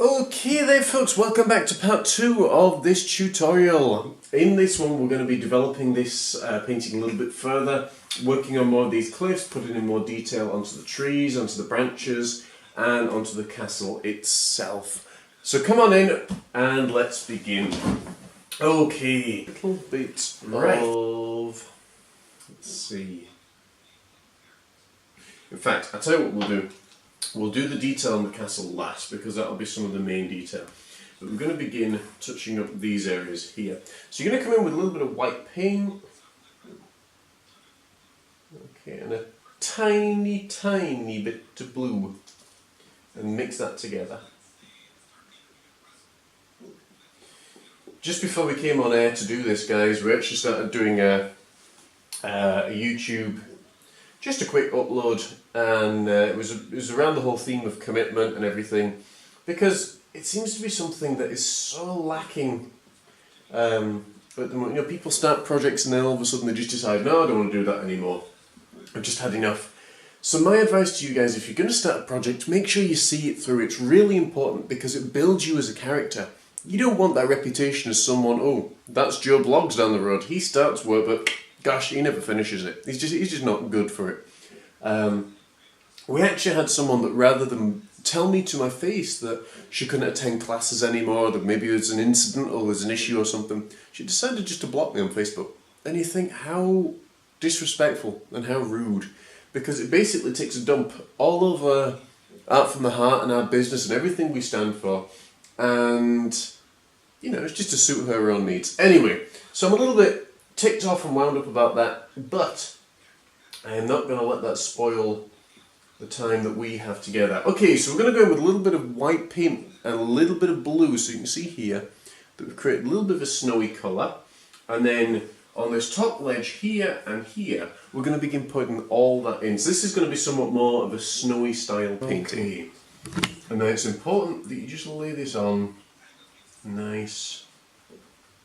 Okay there folks, welcome back to part 2 of this tutorial. In this one we're going to be developing this painting a little bit further, working on more of these cliffs, putting in more detail onto the trees, onto the branches and onto the castle itself. So come on in and let's begin. Okay, a little bit of, let's see. In fact, I'll tell you what we'll do. We'll do the detail on the castle last because that'll be some of the main detail. But we're going to begin touching up these areas here. So you're going to come in with a little bit of white paint. Okay, and a tiny bit of blue. And mix that together. Just before we came on air to do this, guys, we actually started doing a YouTube, just a quick upload, and it was around the whole theme of commitment and everything, because it seems to be something that is so lacking at the moment. You know, people start projects and then all of a sudden they just decide, no, I don't want to do that anymore. I've just had enough. So my advice to you guys, if you're going to start a project, make sure you see it through. It's really important because it builds you as a character. You don't want that reputation as someone, oh, that's Joe Blogs down the road. He starts work, but gosh, he never finishes it. He's just not good for it. We actually had someone that, rather than tell me to my face that she couldn't attend classes anymore, that maybe there's an incident or there's an issue or something, she decided just to block me on Facebook. And you think, how disrespectful and how rude. Because it basically takes a dump all over Art from the Heart and our business and everything we stand for. And, you know, it's just to suit her own needs. Anyway, so I'm a little bit ticked off and wound up about that, but I am not going to let that spoil the time that we have together. Okay, so we're going to go in with a little bit of white paint and a little bit of blue, so you can see here that we've created a little bit of a snowy colour. And then on this top ledge here and here, we're going to begin putting all that in. So this is going to be somewhat more of a snowy style painting. Okay. And then it's important that you just lay this on nice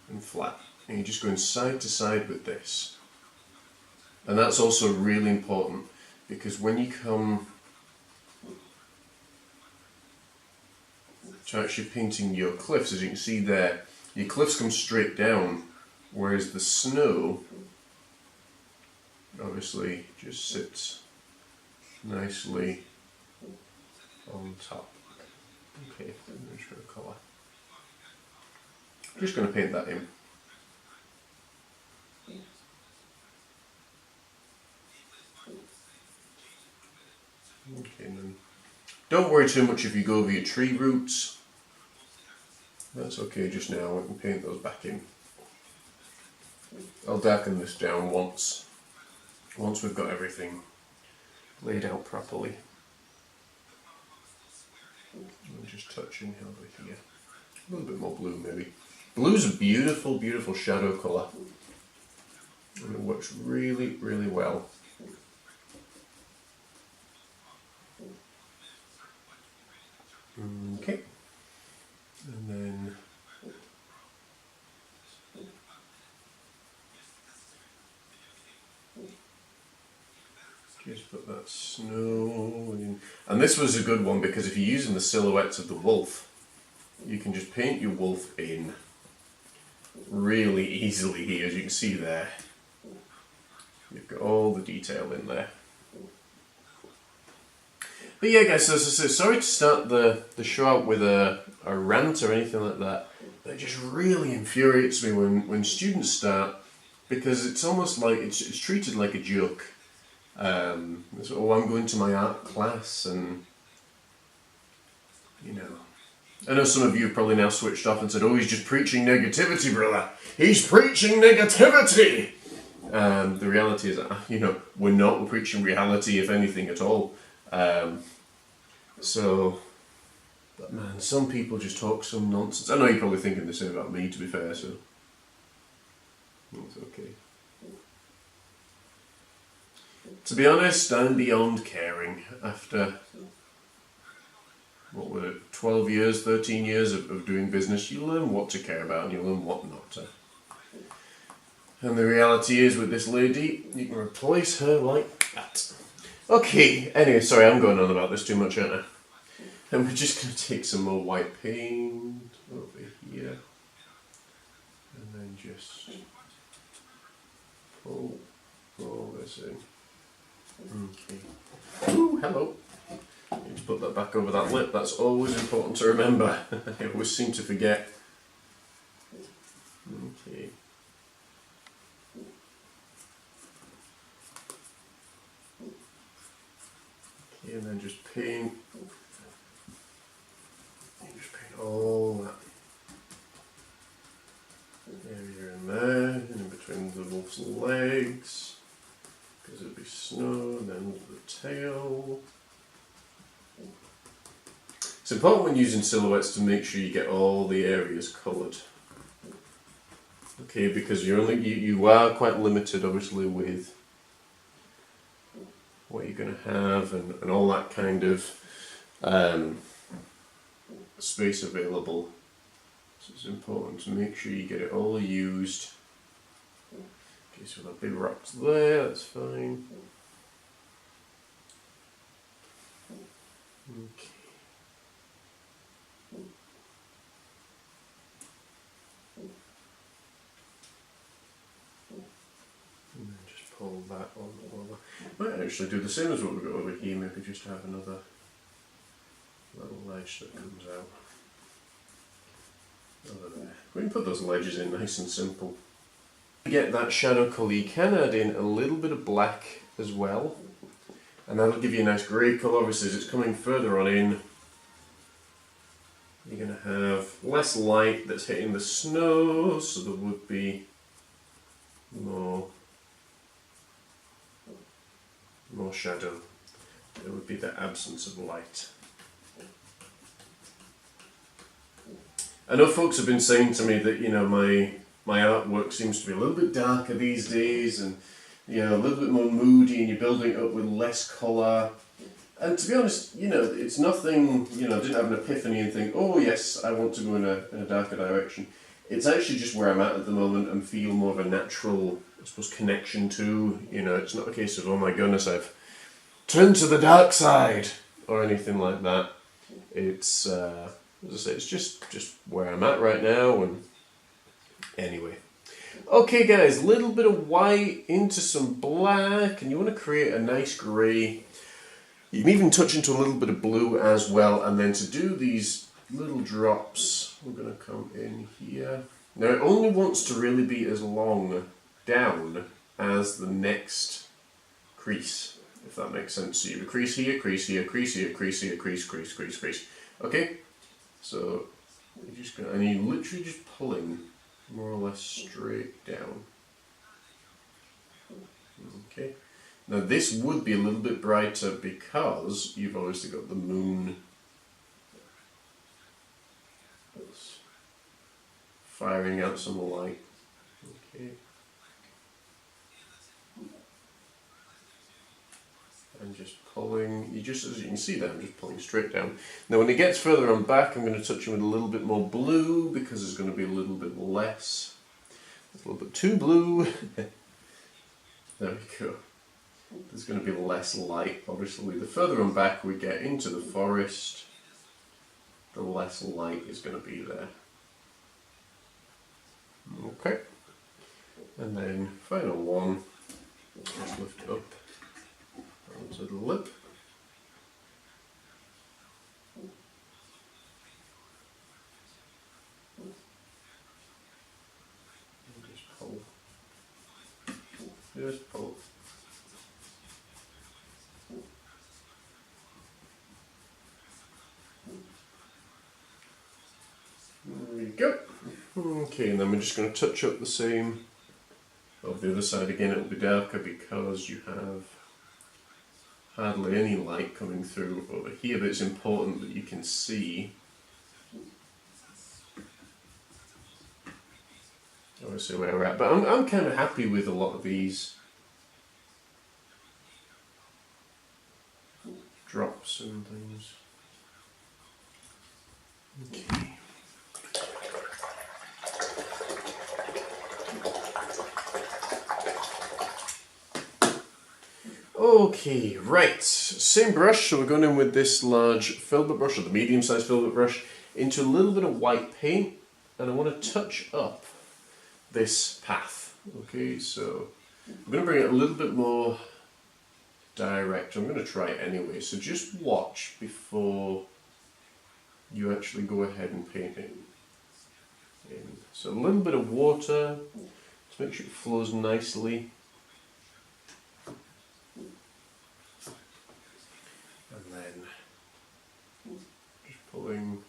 and flat. And you're just going side to side with this. And that's also really important because when you come to actually painting your cliffs, as you can see there, your cliffs come straight down, whereas the snow obviously just sits nicely on top. Okay, I'm just going to colour. I'm just going to paint that in. Okay, and then don't worry too much if you go over your tree roots. That's okay just now, we can paint those back in. I'll darken this down once we've got everything laid out properly. I'm just touching over here. A little bit more blue maybe. Blue's a beautiful, beautiful shadow colour. And it works really, really well. Okay. And then just put that snow in. And this was a good one because if you're using the silhouettes of the wolf, you can just paint your wolf in really easily here, as you can see there. You've got all the detail in there. But yeah guys, so sorry to start the show out with a rant or anything like that. It just really infuriates me when students start, because it's almost like it's treated like a joke. It's, oh, I'm going to my art class, and you know, I know some of you have probably now switched off and said, oh, he's just preaching negativity, brother. He's preaching negativity! The reality is, you know, we're preaching reality, if anything at all. But man, some people just talk some nonsense. I know you're probably thinking the same about me, to be fair, so it's okay. To be honest, I'm beyond caring. After, what were it, 12 years, 13 years of doing business, you learn what to care about and you learn what not to. And the reality is, with this lady, you can replace her like that. Okay, anyway, sorry, I'm going on about this too much, aren't I? And we're just going to take some more white paint over here. And then just pull all this in. Okay. Ooh, hello. Need to put that back over that lip. That's always important to remember. I always seem to forget. Okay. Okay, and then just paint. Just paint all that area in there, and in between the wolf's legs, because it'll be snow, and then the tail. It's important when using silhouettes to make sure you get all the areas coloured. Okay, because you are quite limited obviously with what you're going to have and all that kind of space available. So it's important to make sure you get it all used. Okay, so that big rock's there, that's fine. Okay. And then just pull that on over. Might actually do the same as what we've got over here, maybe just have another little ledge that comes out. Over there. We can put those ledges in nice and simple. To get that shadow colour, you can add in a little bit of black as well, and that'll give you a nice grey colour. Obviously as it's coming further on in, you're going to have less light that's hitting the snow, so there would be more shadow. There would be the absence of light. I know folks have been saying to me that, you know, my artwork seems to be a little bit darker these days, and, you know, a little bit more moody, and you're building it up with less colour. And to be honest, you know, it's nothing, you know, I didn't have an epiphany and think, oh yes, I want to go in a darker direction. It's actually just where I'm at the moment and feel more of a natural, I suppose, connection to, you know, it's not a case of, oh my goodness, I've turned to the dark side or anything like that. It's, as I say, it's just where I'm at right now, and anyway. Okay guys, little bit of white into some black, and you want to create a nice grey. You can even touch into a little bit of blue as well, and then to do these little drops, we're going to come in here. Now it only wants to really be as long down as the next crease, if that makes sense. So you have a crease here, crease here, crease here, crease here, crease, crease, crease, crease. Okay? So you're just going to, and you're literally just pulling more or less straight down. Okay. Now this would be a little bit brighter because you've obviously got the moon that's firing out some light. Okay. And just pulling, as you can see there, I'm just pulling straight down. Now when it gets further on back, I'm going to touch it with a little bit more blue because there's going to be a little bit less. A little bit too blue. There we go. There's going to be less light, obviously. The further on back we get into the forest, the less light is going to be there. Okay. And then final one, just lift it up onto the lip. And just pull. Just pull. There we go. Okay, and then we're just going to touch up the same of the other side. Again, it will be darker because you have hardly any light coming through over here, but it's important that you can see obviously where we're at. But I'm kind of happy with a lot of these drops and things. Okay. Okay, right, same brush, so we're going in with this large filbert brush, or the medium-sized filbert brush, into a little bit of white paint, and I want to touch up this path. Okay, so I'm going to bring it a little bit more direct. I'm going to try it anyway, so just watch before you actually go ahead and paint it in. So a little bit of water to make sure it flows nicely. And then just pulling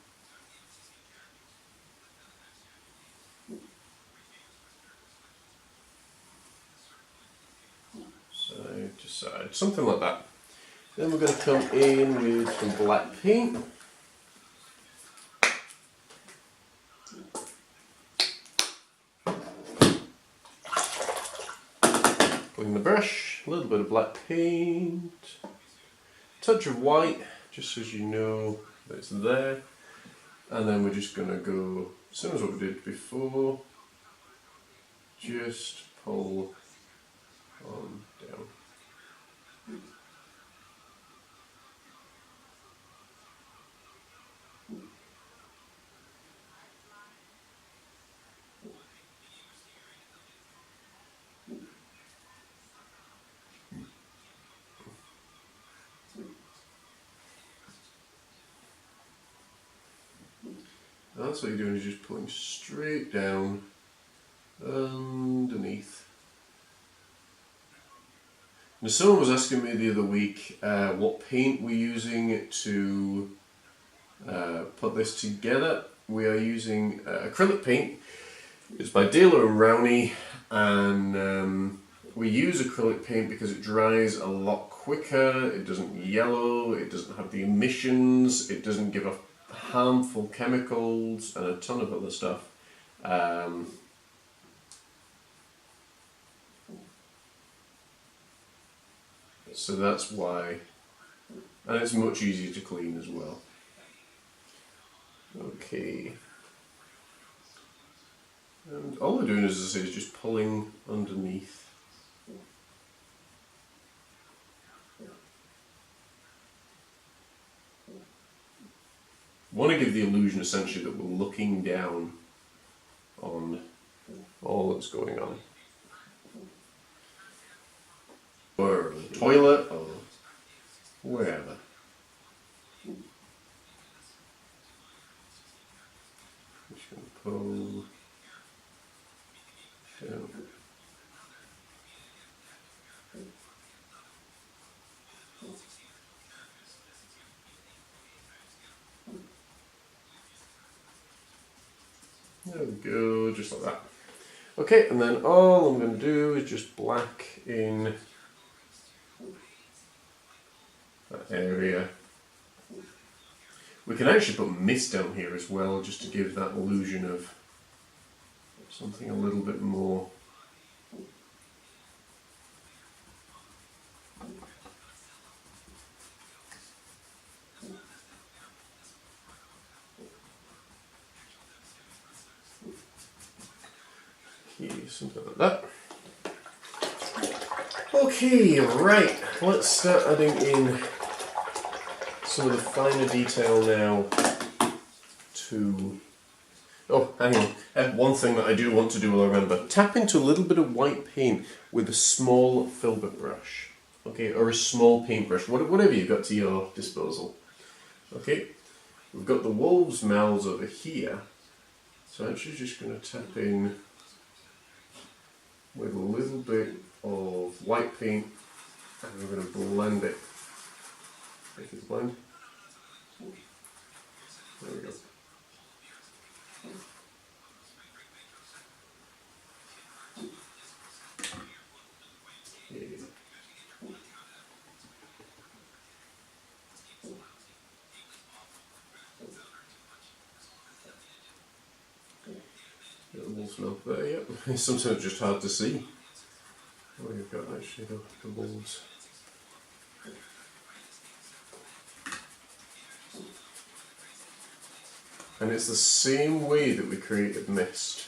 side to side, something like that. Then we're going to come in with some black paint. Pulling the brush, a little bit of black paint, touch of white, just so you know that it's there. And then we're just going to go, same as what we did before, just pull on down. And that's what you're doing, is just pulling straight down underneath. Now, someone was asking me the other week what paint we're using to put this together. We are using acrylic paint. It's by Daler and Rowney, and we use acrylic paint because it dries a lot quicker, it doesn't yellow, it doesn't have the emissions, it doesn't give off harmful chemicals and a ton of other stuff. So that's why, and it's much easier to clean as well. Okay. And all we're doing, as I say, is just pulling underneath. Want to give the illusion essentially that we're looking down on all that's going on. Or the toilet, or wherever. Just going to pull down. There we go, just like that. Okay, and then all I'm going to do is just black in that area. We can actually put mist down here as well, just to give that illusion of something a little bit more. Okay, something like that. Okay, right, let's start adding in some of the finer detail now to... Oh, hang on. One thing that I do want to do, I'll remember. Tap into a little bit of white paint with a small filbert brush. Okay, or a small paintbrush, whatever you've got to your disposal. Okay, we've got the wolves' mouths over here. So I'm actually just going to tap in with a little bit of white paint, and we're going to blend it. Make it blend. There we go. Okay. Get the wolf's mouth there, yep. It's sometimes just hard to see. Oh, you've got actually the wolves. And it's the same way that we created mist.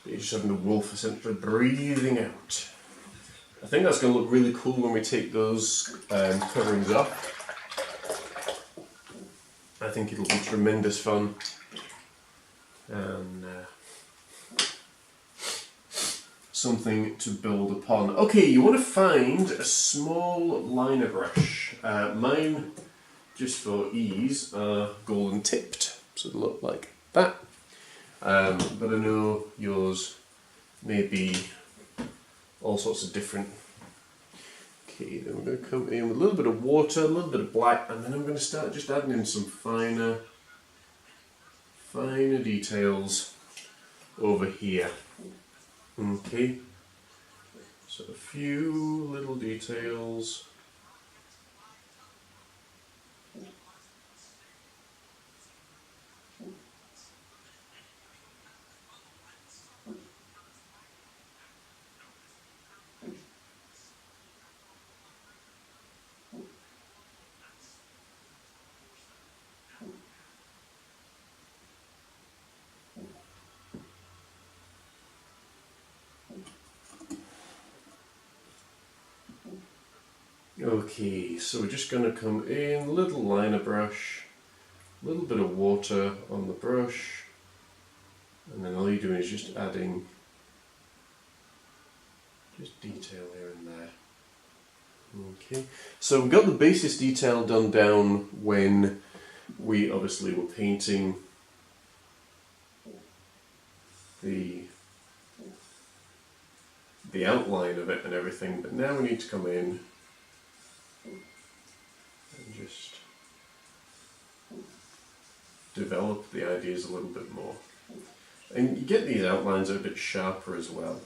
You're just having the wolf essentially breathing out. I think that's going to look really cool when we take those coverings off. I think it'll be tremendous fun. And something to build upon. Okay, you want to find a small liner brush. Mine, just for ease, are golden tipped, so they look like that. But I know yours may be all sorts of different. Okay, then we're going to come in with a little bit of water, a little bit of black, and then I'm going to start just adding in some finer details over here. Okay, so a few little details. Okay, so we're just going to come in, little liner brush, a little bit of water on the brush, and then all you're doing is just adding just detail here and there. Okay, so we've got the basis detail done down when we obviously were painting the outline of it and everything, but now we need to come in and just develop the ideas a little bit more. And you get these outlines a bit sharper as well.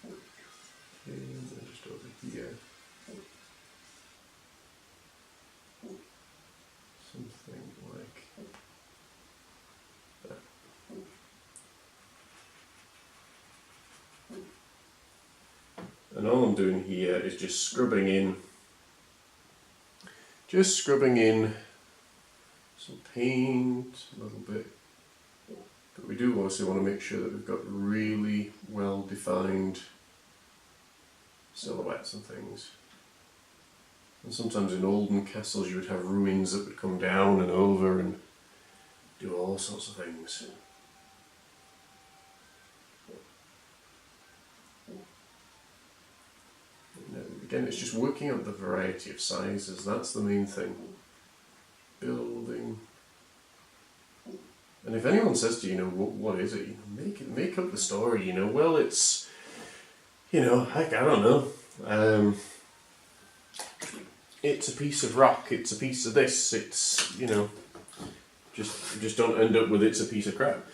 Okay, and then just over here. Something like that. And all I'm doing here is just scrubbing in some paint a little bit. But we do also want to make sure that we've got really well defined silhouettes and things. And sometimes in olden castles you would have ruins that would come down and over and do all sorts of things. And again, it's just working out the variety of sizes, that's the main thing. Building. And if anyone says to you, what is it? Make up the story, well it's, heck, I don't know. It's a piece of rock, it's a piece of this, it's, just don't end up with it's a piece of crap,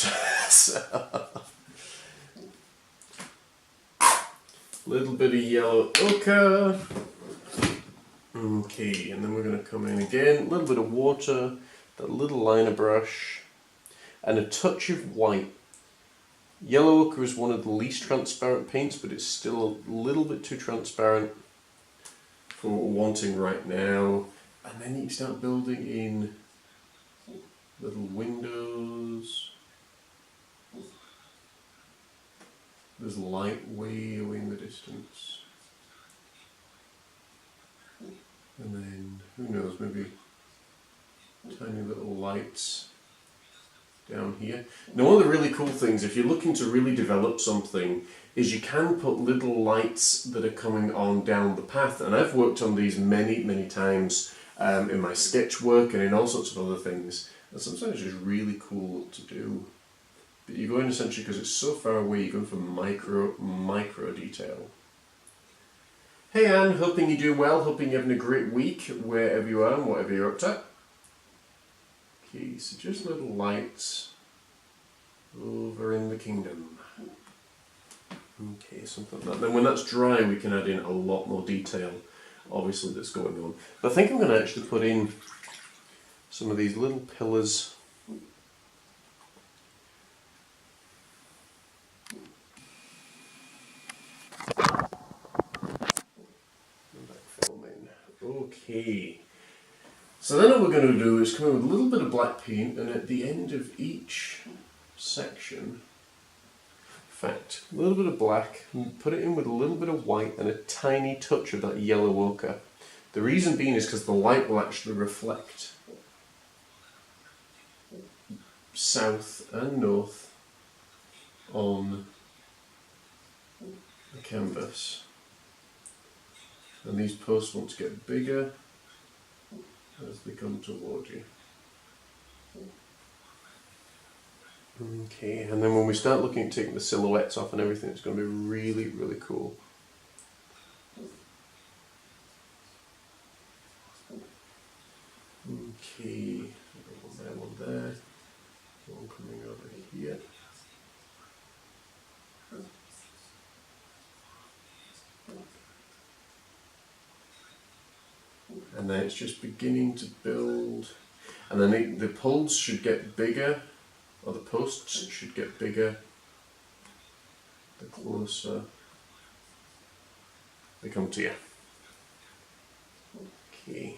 so. Little bit of yellow ochre. Okay, and then we're going to come in again, a little bit of water, that little liner brush, and a touch of white. Yellow ochre is one of the least transparent paints, but it's still a little bit too transparent for what we're wanting right now. And then you start building in little windows. There's light way away in the distance. And then, who knows, maybe tiny little lights down here. Now, one of the really cool things, if you're looking to really develop something, is you can put little lights that are coming on down the path. And I've worked on these many, many times in my sketch work and in all sorts of other things. And sometimes it's just really cool to do. But you're going essentially, because it's so far away, you're going for micro detail. Hey Anne, hoping you do well, hoping you're having a great week wherever you are and whatever you're up to. Okay, so just little lights over in the kingdom. Okay, something like that. Then when that's dry, we can add in a lot more detail, obviously, that's going on. But I think I'm going to actually put in some of these little pillars. Okay, So then what we're going to do is come in with a little bit of black paint, and at the end of each section, in fact, a little bit of black, and put it in with a little bit of white and a tiny touch of that yellow ochre. The reason being is because the light will actually reflect south and north on the canvas. And these posts want to get bigger as they come toward you. Okay, and then when we start looking at taking the silhouettes off and everything, it's going to be really, really cool. Okay, one there, one coming over here. And then it's just beginning to build, and then the poles should get bigger, or the posts should get bigger the closer they come to you. Okay.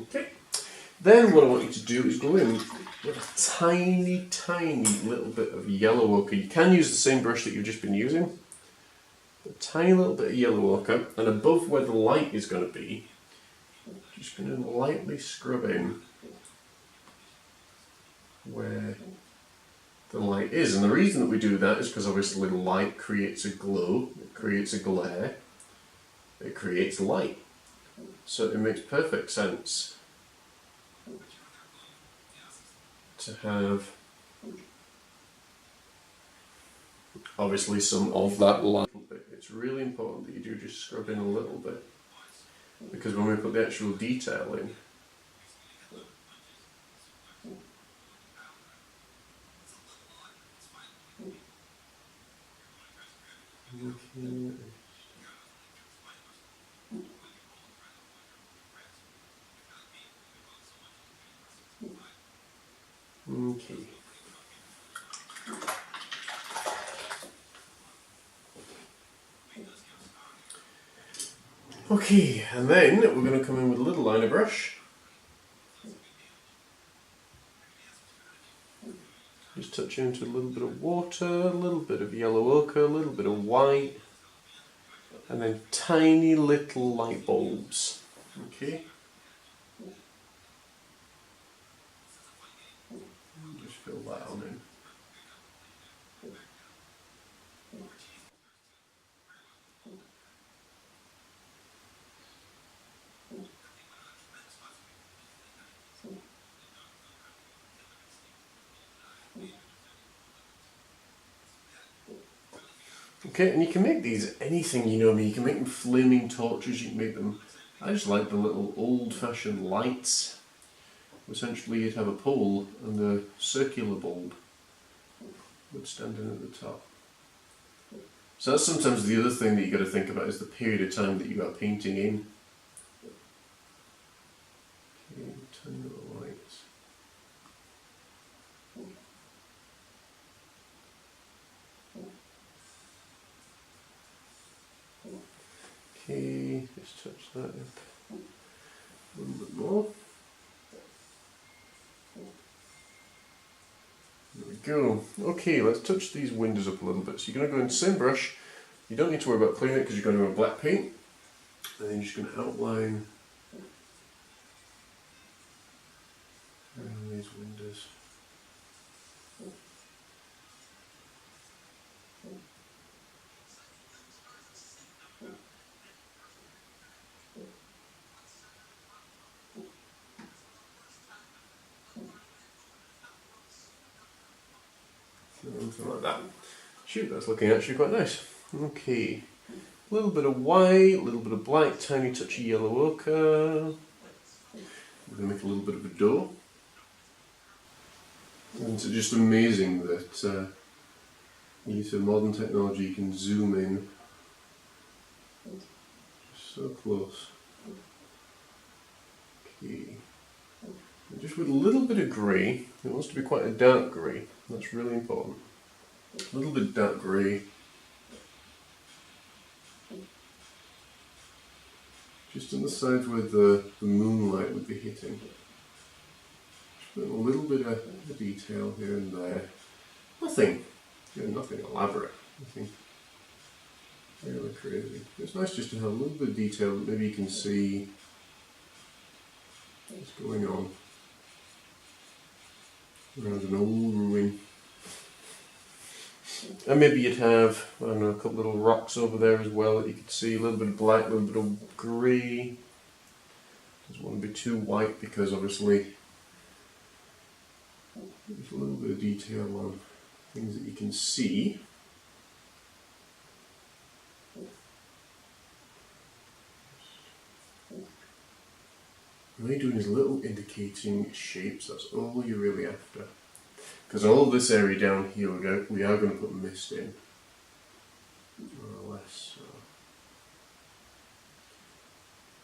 Okay. Then what I want you to do is go in with a tiny, tiny little bit of yellow ochre. You can use the same brush that you've just been using. A tiny little bit of yellow ochre, and above where the light is going to be, just going to lightly scrub in where the light is. And the reason that we do that is because obviously light creates a glow, it creates a glare, it creates light. So it makes perfect sense to have obviously some of that light. It's really important that you do just scrub in a little bit, because when we put the actual detail in, okay. Okay, and then we're going to come in with a little liner brush. Just touch into a little bit of water, a little bit of yellow ochre, a little bit of white, and then tiny little light bulbs. Okay. Just fill that on in. Okay, and you can make these anything, you know me, you can make them flaming torches, you can make them, I just like the little old-fashioned lights. Essentially you'd have a pole and a circular bulb would stand in at the top. So that's sometimes the other thing that you've got to think about, is the period of time that you are painting in. Okay, tiny little lights. Okay, just touch that up a little bit more. There we go. Okay, let's touch these windows up a little bit. So you're going to go in the same brush. You don't need to worry about cleaning it because you're going to go in black paint. And then you're just going to outline around these windows. Something like that. Shoot, that's looking actually quite nice. Okay, a little bit of white, a little bit of black, tiny touch of yellow ochre. We're going to make a little bit of a door. And it's just amazing that using modern technology you can zoom in so close. Okay, and just with a little bit of grey. It wants to be quite a dark grey. That's really important. A little bit of dark grey just on the sides where the moonlight would be hitting. Just put a little bit of detail here and there. Nothing elaborate, nothing really crazy. It's nice just to have a little bit of detail that maybe you can see what's going on around an old ruin. And maybe you'd have, I don't know, a couple little rocks over there as well that you could see, a little bit of black, a little bit of grey. Doesn't want to be too white because obviously there's a little bit of detail on things that you can see. All you're doing is little indicating shapes, that's all you're really after. Because all of this area down here, we are going to put mist in, more or less. So.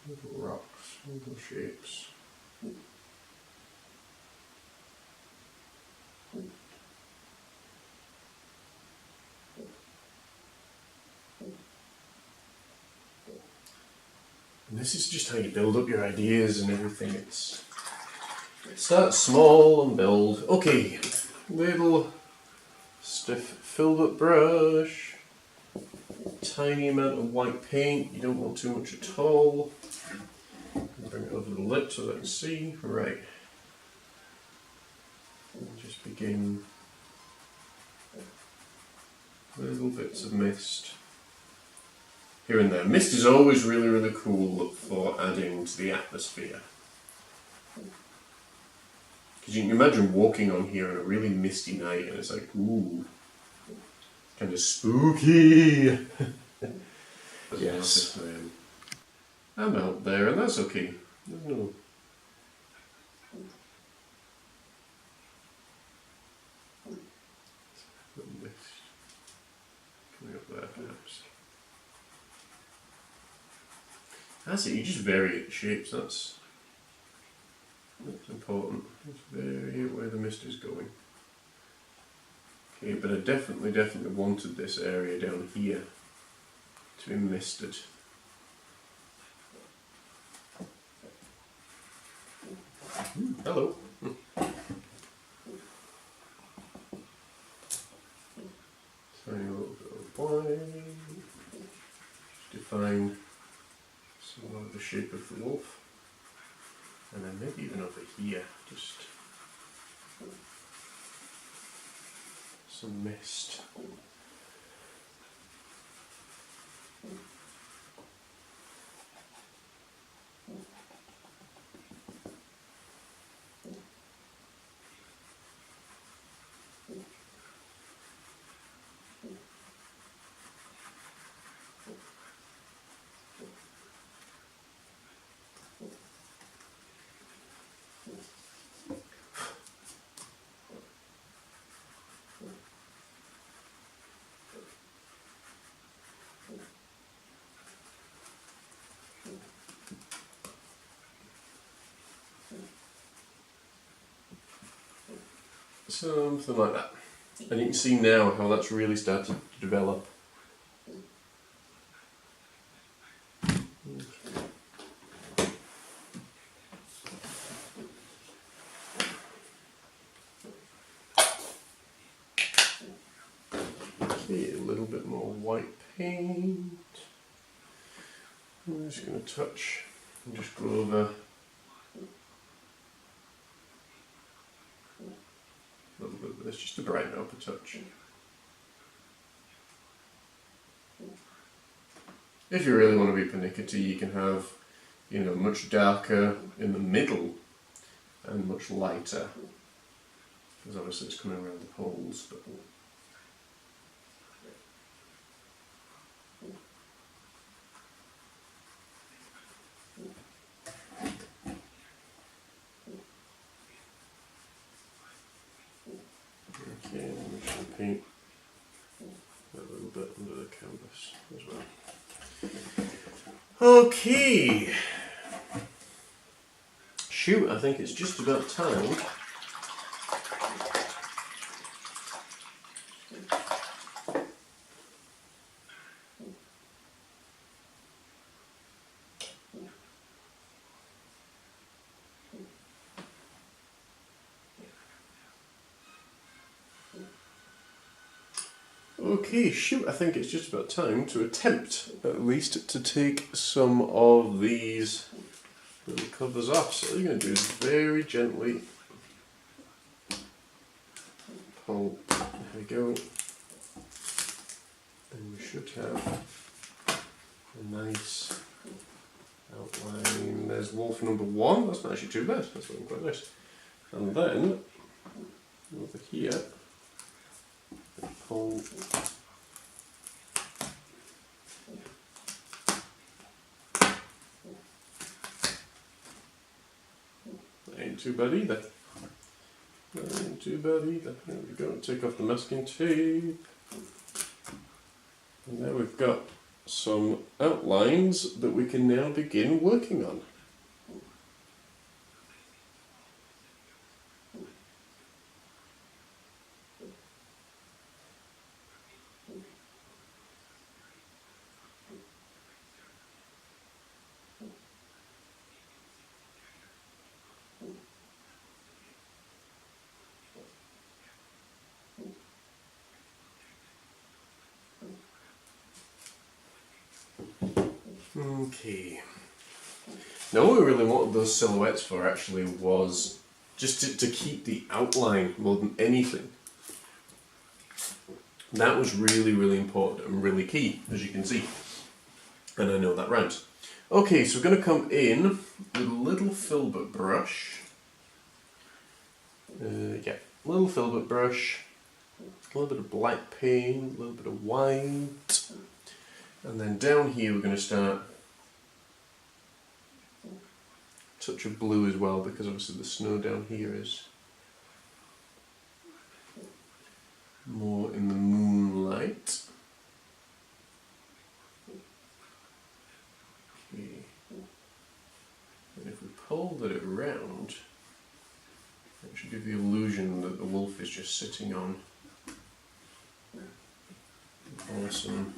Little rocks, little shapes. And this is just how you build up your ideas and everything. Start small and build. Okay, little stiff filled up brush. Tiny amount of white paint. You don't want too much at all. Bring it over the lip so that I can see. Right. And just begin little bits of mist here and there. Mist is always really, really cool for adding to the atmosphere. Because you can imagine walking on here on a really misty night and it's like, ooh, kind of spooky. Yes. I'm out there and that's okay. No. Little mist coming up there perhaps. That's it, you just vary the shapes, that's important. Just vary where the mist is going. Okay, but I definitely wanted this area down here to be misted. Hello. Tiny little bit of white. Just define some of the shape of the wolf. And then maybe even over here, just some mist. Something like that. And you can see now how that's really started to develop. Okay, a little bit more white paint. I'm just going to touch and just go over a little bit of this just to brighten up a touch. If you really want to be pernickety, you can have, much darker in the middle and much lighter, because obviously it's coming around the poles. But okay, I'm just going to paint a little bit under the canvas as well. Okay. Shoot, I think it's just about time. Okay, shoot, I think it's just about time to attempt, at least, to take some of these little covers off. So what you're going to do is very gently pull. There we go. And we should have a nice outline. There's wolf number 1. That's not actually too bad. That's looking quite nice. And then over here, pull. Ain't too bad either. Ain't too bad either. There we go. Take off the masking tape. And there we've got some outlines that we can now begin working on. Okay. Now what we really wanted those silhouettes for actually was just to keep the outline more than anything. That was really, really important and really key, as you can see. And I know that rhymes. Okay, so we're going to come in with a little filbert brush. Yeah, little filbert brush, a little bit of black paint, a little bit of white. And then down here we're going to start a touch of blue as well, because obviously the snow down here is more in the moonlight. Okay. And if we pull that around, it should give the illusion that the wolf is just sitting on awesome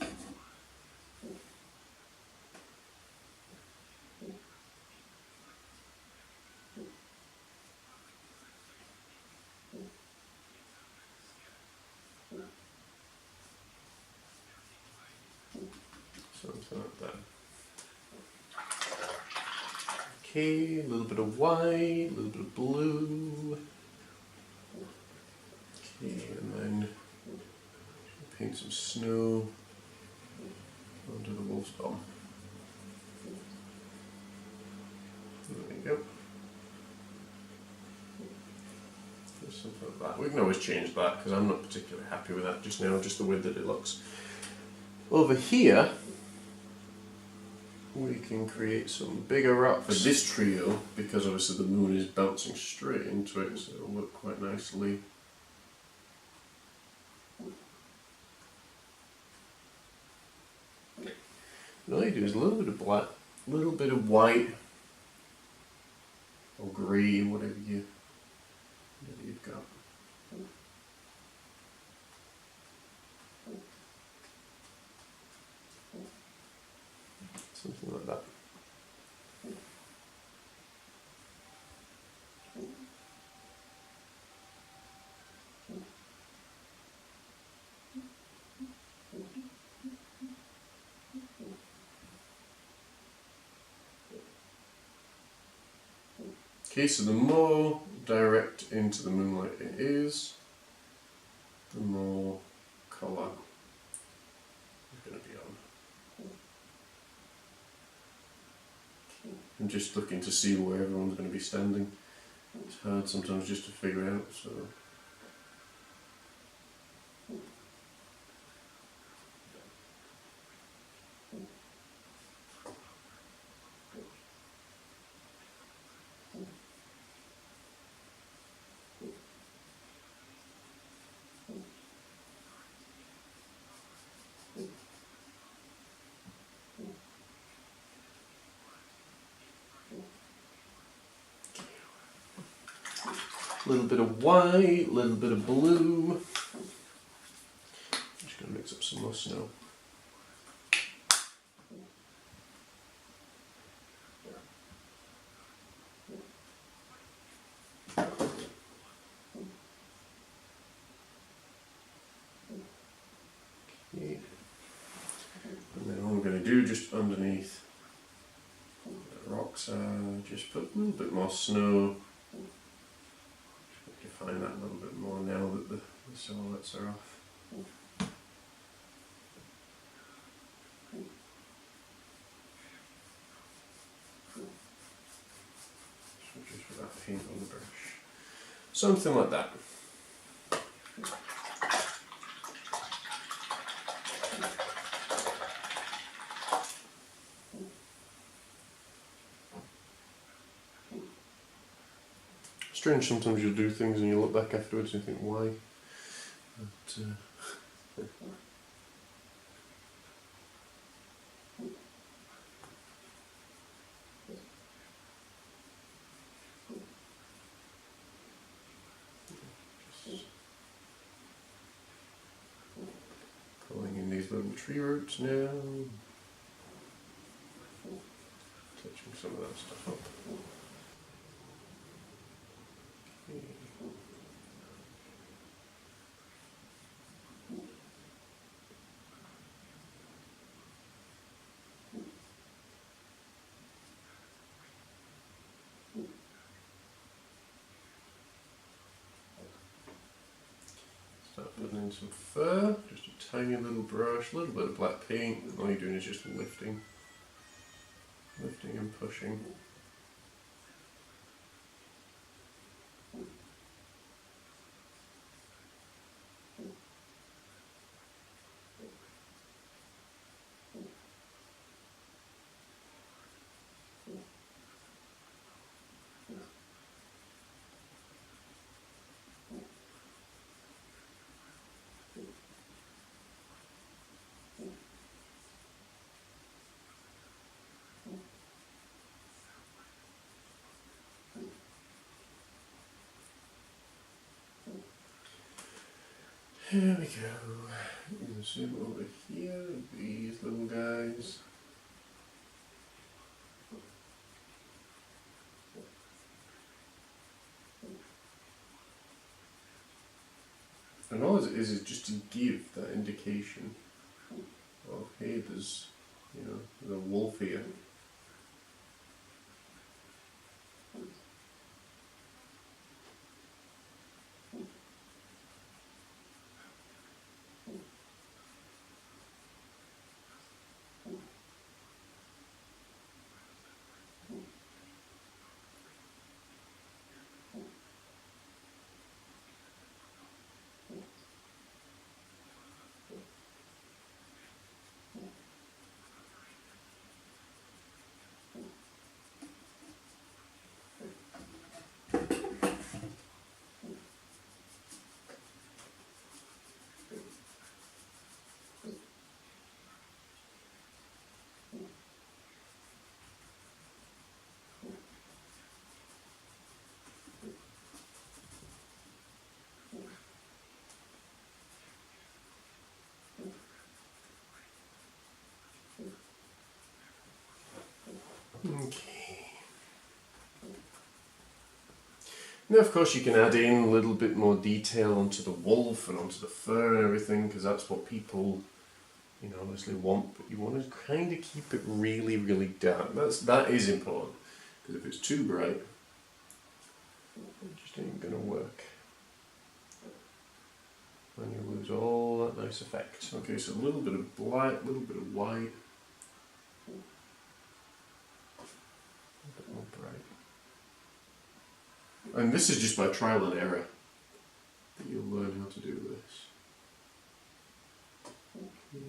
something like that. Okay, a little bit of white, a little bit of blue. Okay, and then paint some snow onto the wolf's bum. There you go. Just something like that. We can always change that because I'm not particularly happy with that just now, just the way that it looks. Over here, we can create some bigger rocks for this trio, because obviously the moon is bouncing straight into it, so it'll work quite nicely. And all you do is a little bit of black, a little bit of white, or grey, whatever you've got. Something like that. Okay, so the more direct into the moonlight it is, the more colour is going to be on. I'm just looking to see where everyone's going to be standing. It's hard sometimes just to figure out, so. A little bit of white, a little bit of blue. I'm just going to mix up some more snow. do just underneath the rocks just put a little bit more snow. Define that a little bit more now that the silhouettes are off. So just with that paint on the brush. Something like that. Strange, sometimes you'll do things and you look back afterwards and you think, why? But, pulling in these little tree roots now. Touching some of that stuff up. Start putting in some fur, just a tiny little brush, a little bit of black paint, and all you're doing is just lifting and pushing. Here we go. You can zoom over here, these little guys. And all it is just to give that indication of, hey, there's, there's a wolf here. Okay. Now, of course, you can add in a little bit more detail onto the wolf and onto the fur and everything, because that's what people, obviously want. But you want to kind of keep it really, really dark. That is important, because if it's too bright, it just ain't gonna work, and you lose all that nice effect. Okay, so a little bit of black, a little bit of white. And this is just by trial and error that you'll learn how to do this. Okay.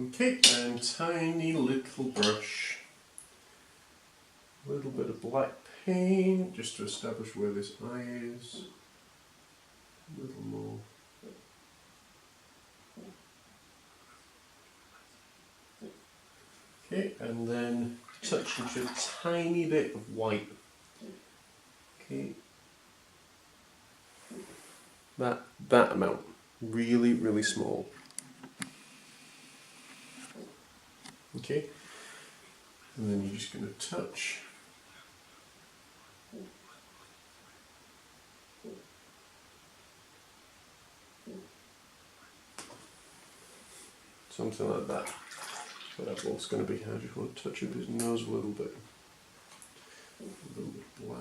Okay, and tiny little brush. A little bit of black paint just to establish where this eye is. A little more. Okay, and then touch into a tiny bit of white. Okay. That amount. Really, really small. Okay. And then you're just going to touch. Something like that. So that's what's going to be. I just want to touch up his nose a little bit. A little bit black.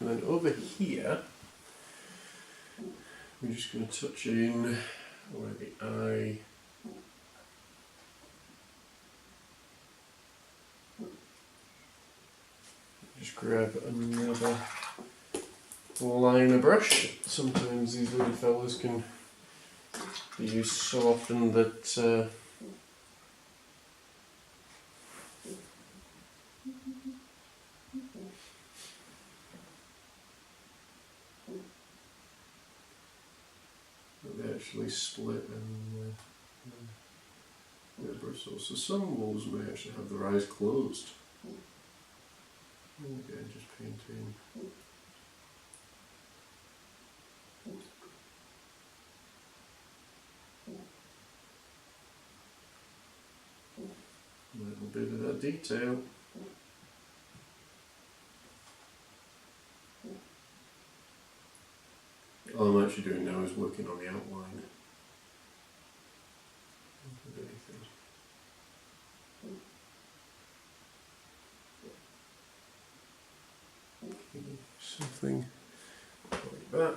And then over here, we're just going to touch in where the eye. Just grab another liner brush. Sometimes these little fellas can be used so often that they actually split and bristles. So some wolves may actually have their eyes closed. And again, just painting. A little bit of that detail. All I'm actually doing now is working on the outline of anything. Okay, something like that.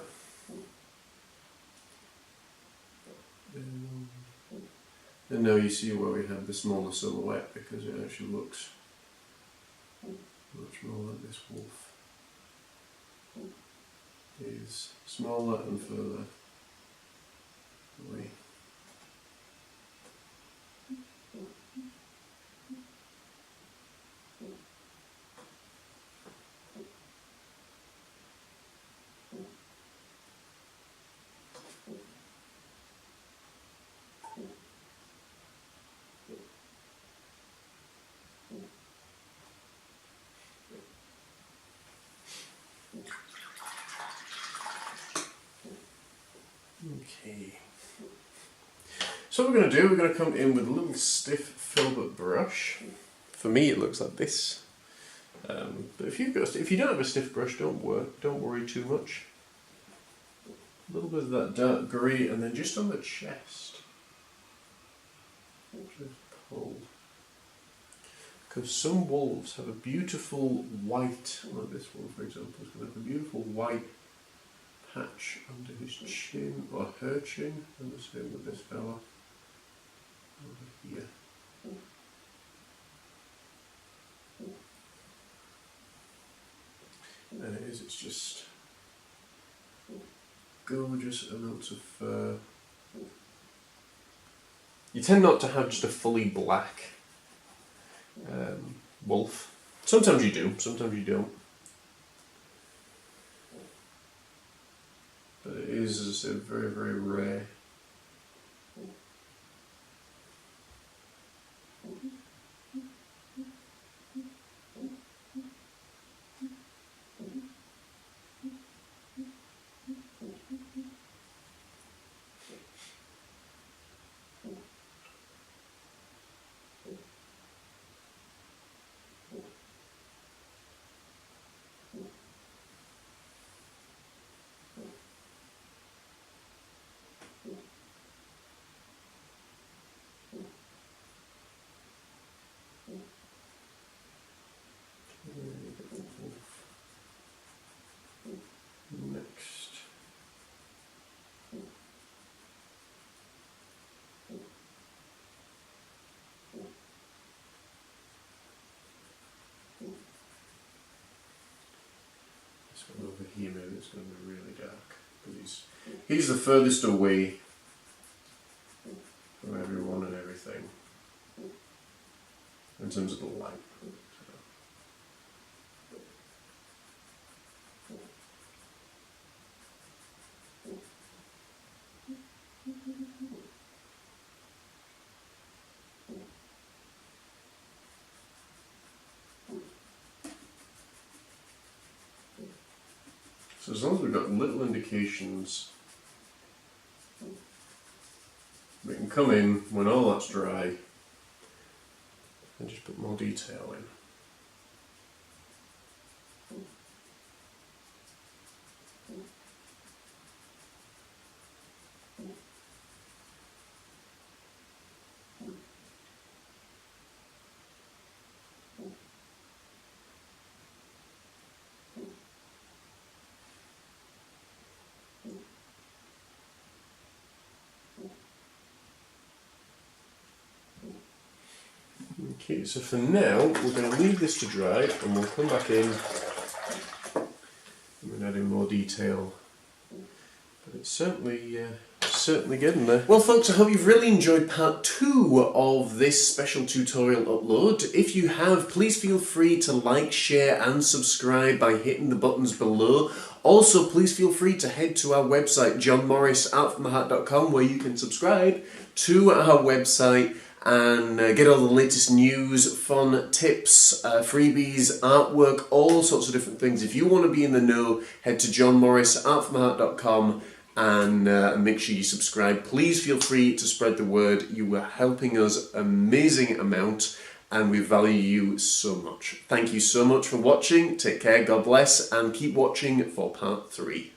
And now you see where we have the smaller silhouette because it actually looks much more like this wolf. It is smaller and further away. Okay. So what we're going to do, we're going to come in with a little stiff filbert brush. For me it looks like this. But if you don't have a stiff brush, don't worry too much. A little bit of that dark grey, and then just on the chest. Just pull. Because some wolves have a beautiful white, like this one for example, is going to have a beautiful white patch under his chin, or her chin, and the same with this fella over here. And it's just gorgeous amounts of fur. You tend not to have just a fully black wolf. Sometimes you do, sometimes you don't. But it is, as I said, very, very rare. Next. This one over here, maybe it's going to be really dark, because he's the furthest away from everyone and everything in terms of the light. So as long as we've got little indications, we can come in when all that's dry and just put more detail in. Okay, so for now we're going to leave this to dry and we'll come back in and we'll add in more detail. But it's certainly getting there. Well folks, I hope you've really enjoyed part 2 of this special tutorial upload. If you have, please feel free to like, share and subscribe by hitting the buttons below. Also, please feel free to head to our website, johnmorrisartfromtheheart.com, where you can subscribe to our website and get all the latest news, fun tips, freebies, artwork, all sorts of different things. If you want to be in the know, head to johnmorrisartfromtheheart.com and make sure you subscribe. Please feel free to spread the word. You are helping us an amazing amount and we value you so much. Thank you so much for watching. Take care, God bless, and keep watching for part 3.